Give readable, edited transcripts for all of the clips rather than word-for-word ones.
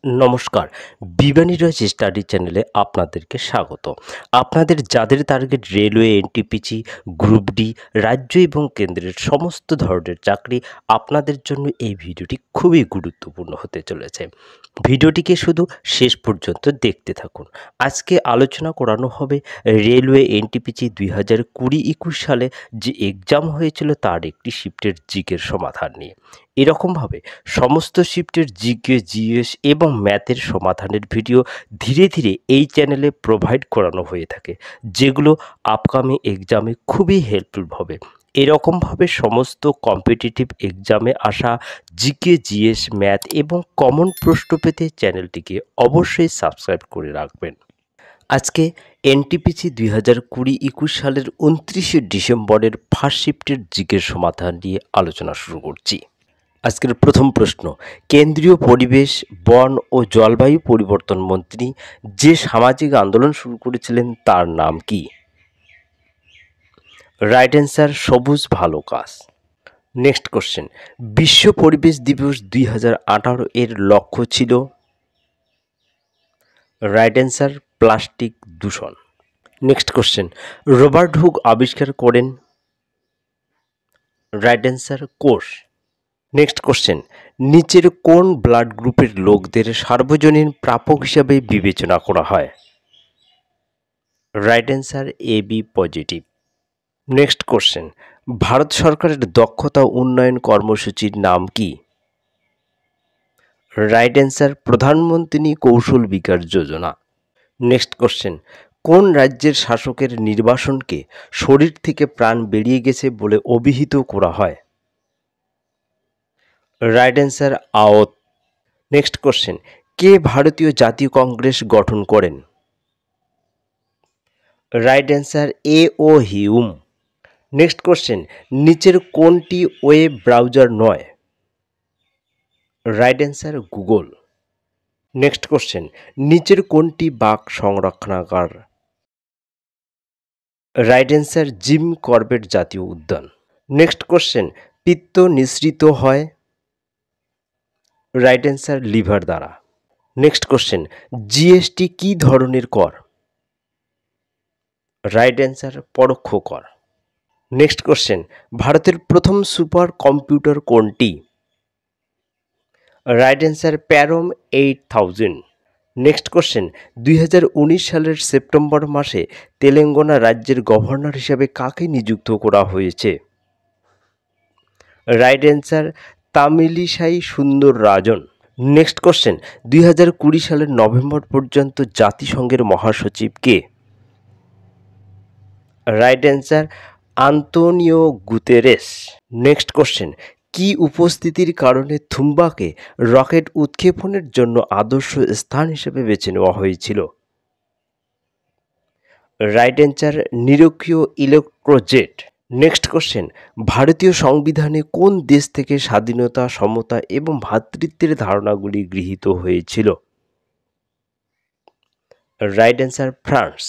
নমস্কার, বিবানী রয়েছে স্টাডি চ্যানেলে আপনাদেরকে স্বাগত। আপনাদের যাদের target railway, NTPC, group D, রাজ্য এবং কেন্দ্রের সমস্ত ধরনের চাকরি, আপনাদের জন্য এই ভিডিওটি খুবই গুরুত্বপূর্ণ হতে চলেছে। ভিডিওটিকে শুধু শেষ পর্যন্ত দেখতে থাকুন। আজকে আলোচনা করানো হবে রেলওয়ে এনটিপিসি 2020-21 সালে যে এক্সাম হয়েছিল তার একটি শিফটের জিকের সমাধান নিয়ে। এরকমভাবে সমস্ত শিফটের জিকে, জিএস এবং ম্যাথের সমাধানের ভিডিও ধীরে ধীরে এই চ্যানেলে প্রোভাইড করানো হয়ে থাকে, যেগুলো আপকামিং এক্সামে খুবই হেল্পফুল হবে। এরকমভাবে সমস্ত কম্পিটিটিভ এক্সামে আসা জিকে, জিএস, ম্যাথ এবং কমন প্রশ্ন পেতে চ্যানেলটিকে অবশ্যই সাবস্ক্রাইব করে রাখবেন। আজকে এনটিপিসি 2020-21 সালের 29শে ডিসেম্বরের ফার্স্ট শিফটের জিকের সমাধান নিয়ে আলোচনা শুরু করছি। আজকের প্রথম প্রশ্ন, কেন্দ্রীয় পরিবেশ, বন ও জলবায়ু পরিবর্তন মন্ত্রী যে সামাজিক আন্দোলন শুরু করেছিলেন তার নাম কি? রাইট অ্যান্সার সবুজ ভালো কাজ। নেক্সট কোশ্চেন, বিশ্ব পরিবেশ দিবস 2018 এর লক্ষ্য ছিল? রাইট অ্যান্সার প্লাস্টিক দূষণ। নেক্সট কোশ্চেন, রবার্ট হুক আবিষ্কার করেন? রাইট অ্যান্সার কোষ। নেক্সট কোশ্চেন, নিচের কোন ব্লাড গ্রুপের লোকদের সার্বজনীন প্রাপক হিসাবে বিবেচনা করা হয়? Right answer AB positive. Next question, ভারত সরকারের দক্ষতা উন্নয়ন কর্মসূচির নাম কি? রাইট অ্যান্সার প্রধানমন্ত্রী কৌশল বিকাশ যোজনা। নেক্সট কোশ্চেন, কোন রাজ্যের শাসকের নির্বাসনকে শরীর থেকে প্রাণ বেরিয়ে গেছে বলে অভিহিত করা হয়? রাইট অ্যান্সার আওত। নেক্সট কোশ্চেন, কে ভারতীয় জাতীয় কংগ্রেস গঠন করেন? Right answer A O Hume. Next question, নিচের কোনটি ওয়েব ব্রাউজার নয়? Right answer Google. Next question, নিচের কোনটি বাঘ সংরক্ষণাগার? রাইট অ্যান্সার জিম করবেট জাতীয় উদ্যান। নেক্সট কোশ্চেন, পিত্ত নিঃসৃত হয়? রাইট অ্যান্সার লিভার দ্বারা। নেক্সট কোশ্চেন, জিএসটি কি ধরনের কর? রাইট অ্যান্সার পরোক্ষ কর। নেক্সট কোশ্চেন, ভারতের প্রথম সুপার কম্পিউটার কোনটি? Right answer Param 8000। Next question, 2019 সালের সেপ্টেম্বর মাসে তেলেঙ্গানা রাজ্যের গভর্নর হিসেবে কাকে নিযুক্ত করা হয়েছে? রাইট অ্যান্সার তামিলিসাই সুন্দর রাজন। নেক্সট কোশ্চেন, 2020 সালের নভেম্বর পর্যন্ত জাতিসংঘের মহাসচিব কে? Right answer Antonio Guterres. Next question, কি উপস্থিতির কারণে থুম্বাকে রকেট উৎক্ষেপণের জন্য আদর্শ স্থান হিসেবে বেছে নেওয়া হয়েছিল? রাইট অ্যান্সার নিরক্ষীয় ইলেকট্রোজেট। নেক্সট কোশ্চেন, ভারতীয় সংবিধানে কোন দেশ থেকে স্বাধীনতা, সমতা এবং ভ্রাতৃত্বের ধারণাগুলি গৃহীত হয়েছিল? Right answer France.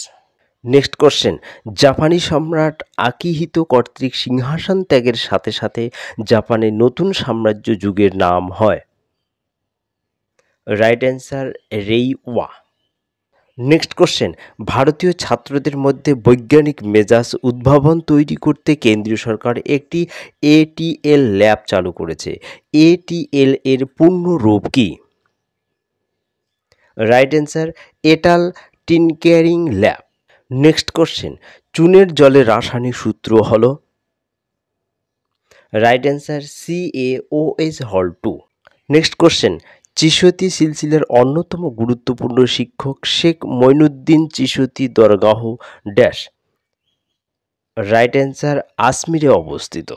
Next question, জাপানি সম্রাট আকিহিতো কর্তৃক সিংহাসন ত্যাগের সাথে সাথে জাপানে নতুন সাম্রাজ্য যুগের নাম হয়? Right answer Reiwa. Next question, ভারতীয় ছাত্রদের মধ্যে বৈজ্ঞানিক মেজাজ উদ্ভাবন তৈরি করতে কেন্দ্রীয় সরকার একটি এটিএল ল্যাব চালু করেছে। এটিএল এর পূর্ণ রূপ কি? Right answer Atal tinkering lab. Next question, চুনের জলের রাসায়নিক সূত্র হল? রাইট অ্যান্সার CaOH হল 2। নেক্সট কোশ্চেন, চিশতি সিলসিলার অন্যতম গুরুত্বপূর্ণ শিক্ষক শেখ মঈনুদ্দিন চিশতি দরগাহ ড্যাশ। রাইট অ্যান্সার আজমিরে অবস্থিত।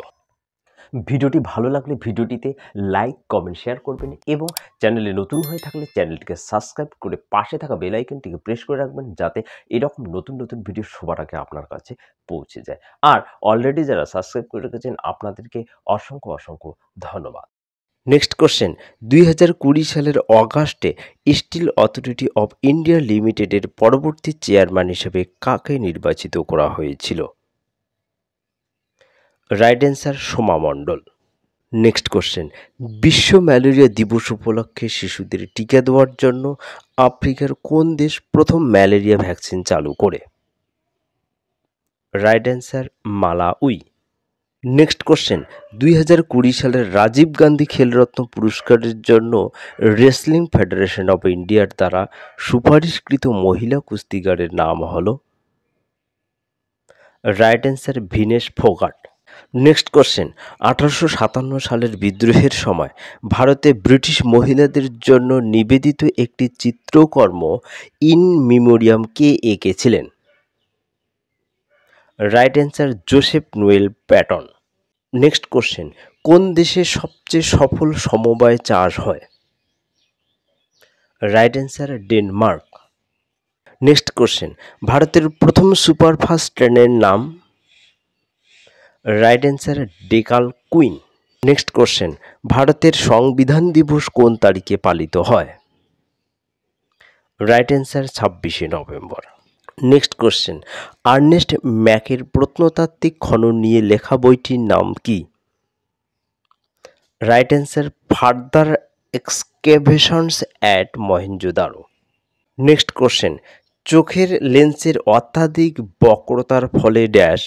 ভিডিওটি ভালো লাগলে ভিডিওটিতে লাইক, কমেন্ট, শেয়ার করবেন এবং চ্যানেলে নতুন হয়ে থাকলে চ্যানেলটিকে সাবস্ক্রাইব করে পাশে থাকা বেল আইকনটিকে প্রেস করে রাখবেন, যাতে এরকম নতুন নতুন ভিডিও সবার আগে আপনার কাছে পৌঁছে যায়। আর অলরেডি যারা সাবস্ক্রাইব করে রেখেছেন আপনাদেরকে অসংখ্য অসংখ্য ধন্যবাদ। নেক্সট কোশ্চেন, 2020 সালের অগাস্টে স্টিল অথরিটি অফ ইন্ডিয়া লিমিটেডের পরবর্তী চেয়ারম্যান হিসেবে কাকে নির্বাচিত করা হয়েছিল? রাইট অ্যান্সার সোমা মণ্ডল। নেক্সট কোশ্চেন, বিশ্ব ম্যালেরিয়া দিবস উপলক্ষে শিশুদের টিকা দেওয়ার জন্য আফ্রিকার কোন দেশ প্রথম ম্যালেরিয়া ভ্যাকসিন চালু করে? Right answer Malawi. Next question, 2020 সালের রাজীব গান্ধী খেলরত্ন পুরস্কারের জন্য রেসলিং ফেডারেশন অফ ইন্ডিয়ার দ্বারা সুপারিশকৃত মহিলা কুস্তিগারের নাম হলো? Right answer Vinesh Phogat. Next question, 1857 সালের বিদ্রোহের সময় ভারতে ব্রিটিশ মহিলাদের জন্য নিবেদিত একটি চিত্রকর্ম ইন মেমোরিয়াম কে এঁকেছিলেন? Right answer Joseph Noel Paton. Next question, কোন দেশে সবচেয়ে সফল সমবায় চাষ হয়? Right answer Denmark. Next question, ভারতের প্রথম সুপারফাস্ট ট্রেনের নাম? Right answer Deccan Queen. Next question, ভারতের সংবিধান দিবস কোন তারিখে পালিত হয়? রাইট অ্যান্সার 26শে নভেম্বর। নেক্সট কোশ্চেন, আর্নেস্ট ম্যাকের প্রত্নতাত্ত্বিক খনন নিয়ে লেখা বইটির নাম কি? Right answer further excavations at Mohenjodaro. Next question, চোখের লেন্সের অত্যাধিক বক্রতার ফলে ড্যাশ?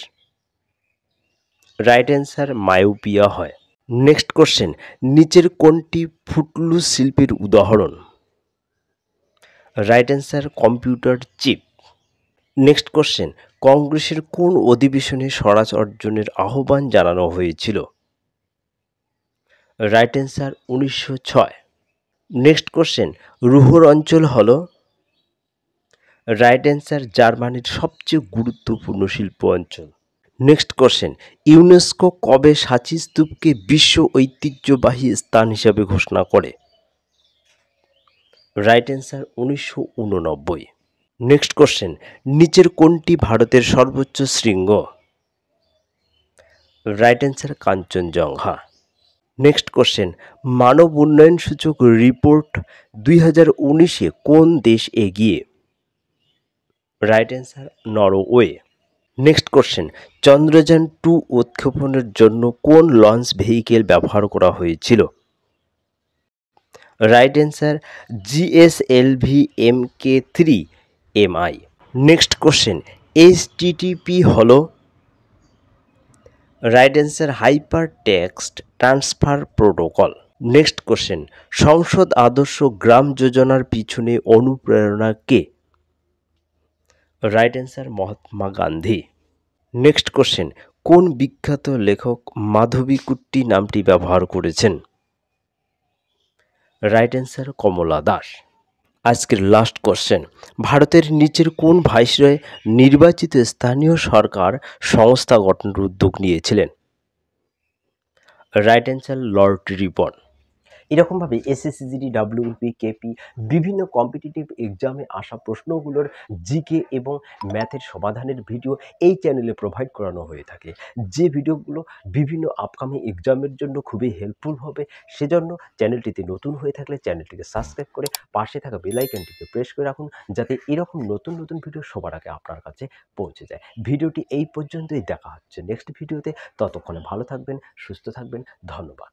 রাইট অ্যান্সার মায়োপিয়া হয়। নেক্সট কোশ্চেন, নিচের কোনটি ফুটলুস শিল্পের উদাহরণ? Right answer computer chip. Next question, কংগ্রেসের কোন অধিবেশনে স্বরাজ অর্জনের আহ্বান জানানো হয়েছিল? Right answer 1906। Next question, Ruhr অঞ্চল হল? রাইট অ্যান্সার জার্মানির সবচেয়ে গুরুত্বপূর্ণ শিল্প অঞ্চল। নেক্সট কোশ্চেন, ইউনেস্কো কবে সাঁচি স্তূপকে বিশ্ব ঐতিহ্যবাহী স্থান হিসাবে ঘোষণা করে? Right answer 1989। নেক্সট কোশ্চেন, নিচের কোনটি ভারতের সর্বোচ্চ শৃঙ্গ? Right answer Kanchenjunga. Next question, মানব উন্নয়ন সূচক রিপোর্ট 2019-এ কোন দেশ এগিয়ে? Right answer Norway. Next question, Chandrayaan উৎক্ষেপণের জন্য কোন লঞ্চ ভেহিকেল ব্যবহার করা হয়েছিল? Right answer GSLV MK3 MI। Next question, HTTP হল? Right answer hyper text transfer protocol. Next question, সংসদ আদর্শ গ্রাম যোজনার পিছনে অনুপ্রেরণা কে? Right answer Mahatma Gandhi. Next question, কোন বিখ্যাত লেখক মাধবীকুট্টি নামটি ব্যবহার করেছেন? রাইট অ্যান্সার কমলা দাস। আজকের লাস্ট কোশ্চেন, ভারতের নিচের কোন ভাইসরয় নির্বাচিত স্থানীয় সরকার সংস্থা গঠনের উদ্যোগ নিয়েছিলেন? Right answer Lord Ripon. এরকমভাবে এসএসসি, জিডি, ডাব্লিউপি, কেপি বিভিন্ন কম্পিটিটিভ এক্সামে আসা প্রশ্নগুলোর জিকে এবং ম্যাথের সমাধানের ভিডিও এই চ্যানেলে প্রোভাইড করানো হয়ে থাকে, যে ভিডিওগুলো বিভিন্ন আপকামিং এক্সামের জন্য খুবই হেল্পফুল হবে। সেজন্য চ্যানেলটিতে নতুন হয়ে থাকলে চ্যানেলটিকে সাবস্ক্রাইব করে পাশে থাকা বেল আইকনটিকে প্রেস করে রাখুন, যাতে এরকম নতুন নতুন ভিডিও সবার আগে আপনার কাছে পৌঁছে যায়। ভিডিওটি এই পর্যন্তই, দেখা হচ্ছে নেক্সট ভিডিওতে। ততক্ষণে ভালো থাকবেন, সুস্থ থাকবেন, ধন্যবাদ।